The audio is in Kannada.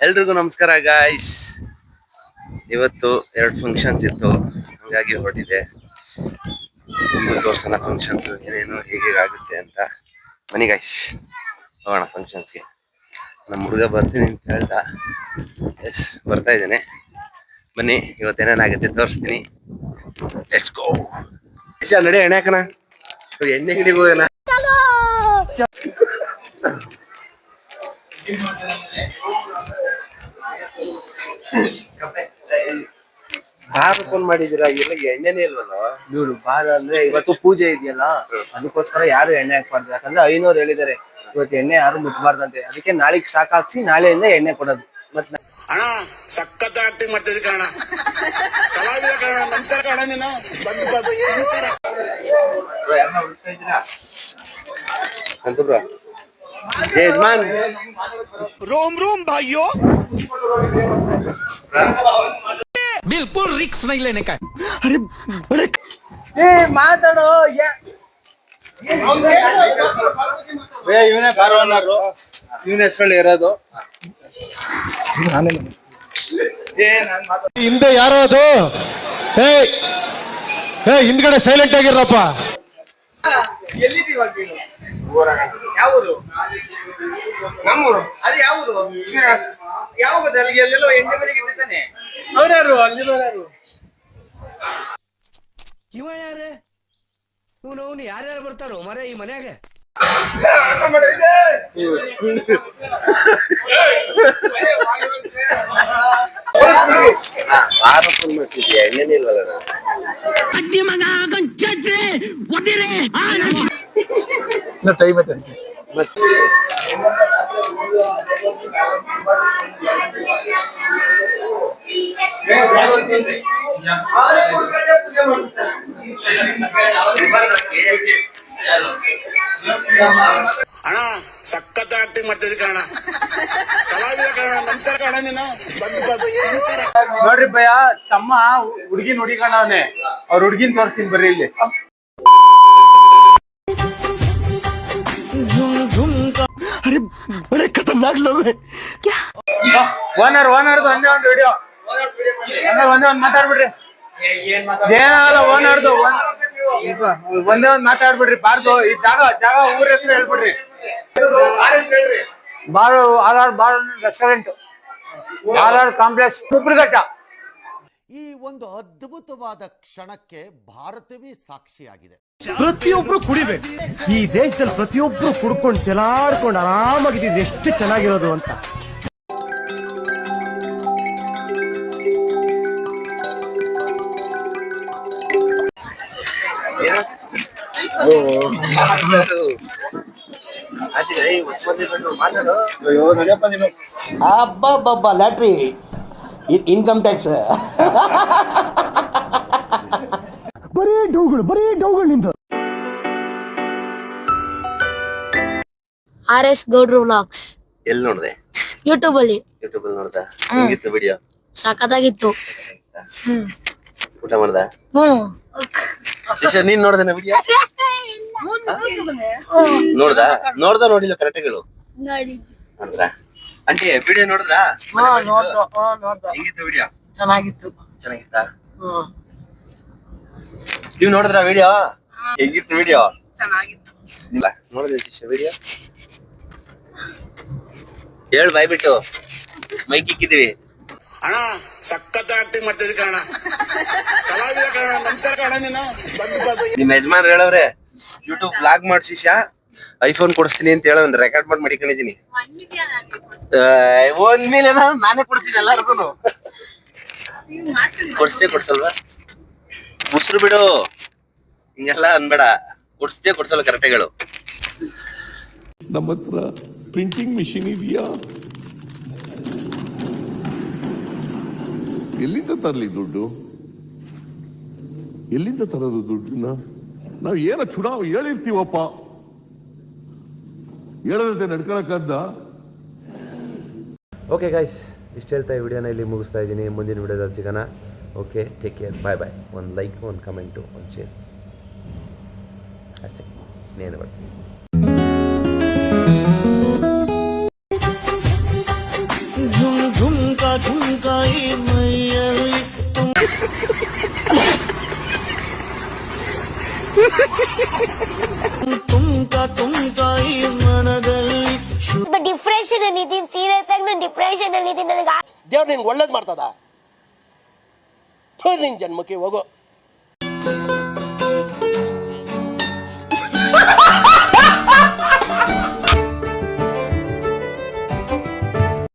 ಎಲ್ರಿಗೂ ನಮಸ್ಕಾರ ಗಾಯ್ಸ್. ಇವತ್ತು 2 ಫಂಕ್ಷನ್ಸ್ ಇತ್ತು, ಹಾಗಾಗಿ ಹೊರಟಿದೆ. ನಿಮ್ಗೆ ತೋರ್ಸೋಣ ಫಂಕ್ಷನ್ಸ್ ಏನೇನು ಹೇಗೆ ಆಗುತ್ತೆ ಅಂತ. ಬನ್ನಿ ಗಾಯ್ಸ್, ಹೋಗೋಣ ಫಂಕ್ಷನ್ಸ್ಗೆ. ನಮ್ಮ ಹುಡುಗ ಬರ್ತೀನಿ ಅಂತ ಹೇಳ್ದ. ಎಸ್, ಬರ್ತಾ ಇದ್ದೇನೆ. ಬನ್ನಿ, ಇವತ್ತೇನೇನಾಗುತ್ತೆ ತೋರಿಸ್ತೀನಿ. Let's go. ನಡೆ ಎಣ್ಣೆ ಹಾಕಣ, ಎಣ್ಣೆ ಅಂಗಡಿಗೆ ಹೋಗೋಣ. ಬಾರ್ ಓಪನ್ ಮಾಡಿದೀರಾ? ಇಲ್ಲ ಎಣ್ಣೆನೇ ಇಲ್ವಲ್ಲ. ನೋಡು, ಬಾರ್ ಅಂದ್ರೆ ಇವತ್ತು ಪೂಜೆ ಇದೆಯಲ್ಲ, ಅದಕ್ಕೋಸ್ಕರ ಯಾರು ಎಣ್ಣೆ ಹಾಕ್ಬಾರ್ದು. ಯಾಕಂದ್ರೆ 500 ಹೇಳಿದ್ದಾರೆ ಇವತ್ತು ಎಣ್ಣೆ ಯಾರು ಮುಟ್ಬಾರ್ದಂತೆ. ಅದಕ್ಕೆ ನಾಳೆಗೆ ಸ್ಟಾಕ್ ಹಾಕ್ಸಿ ನಾಳೆಯಿಂದ ಎಣ್ಣೆ ಕೊಡೋದು. ಮತ್ತೆ ಅಣ್ಣ ಸಖತ್ ಆಕ್ಟಿಂಗ್ ಮಾಡ್ತಿದ್ದೆ ಕಣ, ಕಲಾವಿದ ಕಣ. ನಮಸ್ಕಾರ ಕಣ, ನೀನು ಅಂತಬ್ರ ಯಜಮಾನ್. रोम रोम भाइयों, बिल्कुल रिक्स नहीं लेने का। ಅರೆ ಬರೇ ಮಾತಾಡೋ. ಇವನೇ ಕಾರ್ ಓನರು, ಇವನ ಹೆಸರಲ್ಲಿ ಇರೋದು. ಹಿಂದೆ ಯಾರೋ ಅದು. ಹಿಂದ್ಗಡೆ ಸೈಲೆಂಟ್ ಆಗಿರಪ್ಪ. ಎಲ್ಲಿದ್ದೀವಾಗ ನೀನು? ಯಾವೂರು? ನಮ್ಮೂರು. ಅದು ಯಾವೂರು? ಯಾವಾಗ ಅಲ್ಲಿಗೆ ಎಲ್ಲೆಲ್ಲೋ ಎಣ್ಣೆ ಮನೆಗೆ ಇದ್ದಾನೆ. ಅವ್ರ್ಯಾರು ಅಲ್ಲಿ ಯಾರು? ಇವ ಯಾರೇ? ಇವನು ಯಾರ್ಯಾರು ಬರ್ತಾರೋ ಮರೆ ಈ ಮನ್ಯಾಗ? ಬಾರ್ ಓಪನ್ ಮಾಡ್ತಿದ್ಯಾ? ಎಣ್ಣೆನೇ ಇಲ್ವಲ್ಲ. ಟೈಮ್ ಐತೆ ಮತ್ತೆ ಅಣ್ಣ ಸಖತ್ ಆಕ್ಟಿಂಗ್ ಮಾಡ್ತಿದ್ದೆ ಕಣ, ಕಲಾವಿದ ಕಣ. ನಮಸ್ಕಾರ ಕಣ, ನೀನು ನೋಡ್ರಿ ಭಯ, ತಮ್ಮ ಹುಡುಗಿನ ಹುಡುಗಣ್ಣವನೇ. ಅವ್ರ ಹುಡುಗಿನ ತೋರಿಸ್ತೀನಿ ಬರ್ರಿ ಇಲ್ಲಿ. ಅರೆ ಬड़े खतरनाक लोग हैं. ಓನರ್ದು ಒಂದೇ ಒಂದು ವಿಡಿಯೋ, ಒಂದೇ ಒಂದು ಮಾತಾಡ್ಬಿಡ್ರಿ. ಏನಾಗಲ್ಲ, ಓನರ್ದು ಒಂದೇ ಒಂದು ಮಾತಾಡ್ಬಿಡ್ರಿ. ಬಾರ್ದು ಈ ಜಾಗ ಊರ ಹೆಸರು ಹೇಳ್ಬಿಡ್ರಿ. Bar bar restaurant, complex, Kupraghatta. ಈ ಒಂದು ಅದ್ಭುತವಾದ ಕ್ಷಣಕ್ಕೆ ಭಾರತವೇ ಸಾಕ್ಷಿಯಾಗಿದೆ. ಪ್ರತಿಯೊಬ್ರು ಕುಡಿಬೇಕು. ಈ ದೇಶದಲ್ಲಿ ಪ್ರತಿಯೊಬ್ರು ಕುಡ್ಕೊಂಡು ತೆಲಾಡ್ಕೊಂಡು ಆರಾಮಾಗಿದ್ದು ಎಷ್ಟು ಚೆನ್ನಾಗಿರೋದು ಅಂತ. ಅಬ್ಬಬ್ಬಬ್ಬ ಲ್ಯಾಟ್ರಿ, ಇನ್ಕಮ್ ಟ್ಯಾಕ್ಸ್. ಬರೀ ಡೌಗಳು ನಿಂದು. RS ಗೌಡ್ರು ವ್ಲಾಗ್ಸ್ ಎಲ್ಲಿ ನೋಡ್ದೆ? ಯೂಟ್ಯೂಬ್ ಅಲ್ಲಿ ನೋಡ್ದ? ಹೆಂಗಿತ್ತು ವಿಡಿಯೋ? ಸಖತ್ತಾಗಿತ್ತು. ಊಟ ಮಾಡ್ದ? ನೀನ್ ನೋಡ್ದೇನ ವಿಡಿಯೋ? ನೋಡಿಲ್ಲ ಕರೆಕ್ಟ್ ಹೇಳು. ನೋಡ್ದ ಆಂಟಿ ವಿಡಿಯೋ ನೋಡಿದ್ರಾ? ಹೆಂಗಿತ್ತು ವಿಡಿಯೋ? ಚೆನ್ನಾಗಿತ್ತಾ? ನೀವ್ ನೋಡಿದ್ರ ವಿಡಿಯೋ? ಹೆಂಗಿತ್ತು ವಿಡಿಯೋ? ಇಲ್ಲ ನೋಡಿದೆ ಶಿಷ್ಯ ವಿಡಿಯೋ. ಹೇಳ್ ಬಾಯ್ ಬಿಟ್ಟು, ಮೈಕ್ ಇಕ್ಕಿದೀವಿ. ಅಣ್ಣ ಸಖತ್ ಆಕ್ಟಿಂಗ್ ಮಾಡ್ತಿದ್ದೆ ಕಣ, ಕಲಾವಿದ ಕಣ. ನಮಸ್ಕಾರ ಕಣ, ನೀನು ನಿಮ್ ಯಜಮಾನ್ ಹೇಳವ್ರೆ ಯೂಟ್ಯೂಬ್ ಬ್ಲಾಗ್ ಮಾಡಿ ಶಿಷ್ಯ, ಐಫೋನ್ ಕೊಡಿಸ್ತೀನಿ ಅಂತ ಹೇಳ, ಒಂದು ರೆಕಾರ್ಡ್ ಮಾಡಿ ಮಡಿಕೊಂಡಿದೀನಿ. ಒಂದ್ಮೇಲೆ ನಾನೇ ಕೊಡ್ತೀನಿ ಎಲ್ಲಾರ್ಗು. ಕೊಡ್ಸಲ್ವಾ? ಮುಸ್ರು ಬಿಡು, ಹಿಂಗೆಲ್ಲ ಅನ್ಬೇಡ. ಕೊಡ್ಸಲ್ಲ ಕರೆಕ್ಟ್ ಹೇಳು. ನಮ್ಮ ಹತ್ರ ಪ್ರಿಂಟಿಂಗ್ ಮಿಷಿನ್ ಇದೆಯಾ? ಎಲ್ಲಿಂದ ತರಲಿ ದುಡ್ಡು? ಎಲ್ಲಿಂದ ತರೋದು ದುಡ್ಡನ್ನ? ನಾವು ಏನೋ ಚುನಾವಣೆ ಹೇಳಿರ್ತೀವಪ್ಪ, ಹೇಳದಂತೆ ನಡ್ಕೊಳಕ್ಕಂತ. ಓಕೆ ಗೈಸ್, ಇಷ್ಟು ಹೇಳ್ತಾ ಈ ವಿಡಿಯೋನ ಇಲ್ಲಿ ಮುಗಿಸ್ತಾ ಇದ್ದೀನಿ. ಮುಂದಿನ ವಿಡಿಯೋದಲ್ಲಿ ಸಿಗೋಣ. ಓಕೆ, ಟೇಕ್ ಕೇರ್, ಬಾಯ್. ಒಂದು ಲೈಕ್, ಒಂದು ಕಮೆಂಟು, ಒಂದು ಶೇರ್ ಅಷ್ಟೇ, ನೇನು ಬೇಡ. ಡಿಪ್ರೆಷನ್ ಅಲ್ಲಿ ಇದೀನಿ, ಸೀರಿಯಸ್ ಆಗಿ ನಾನು ಡಿಪ್ರೆಷನ್ ಅಲ್ಲಿ ಇದೀನಿ. ನನಗೆ ದೇವ್ರು ನಿನ್ಗೆ ಒಳ್ಳೇದು ಮಾಡ್ತದ ನಿನ್ ಜನ್ಮಕ್ಕೆ ಹೋಗೋ.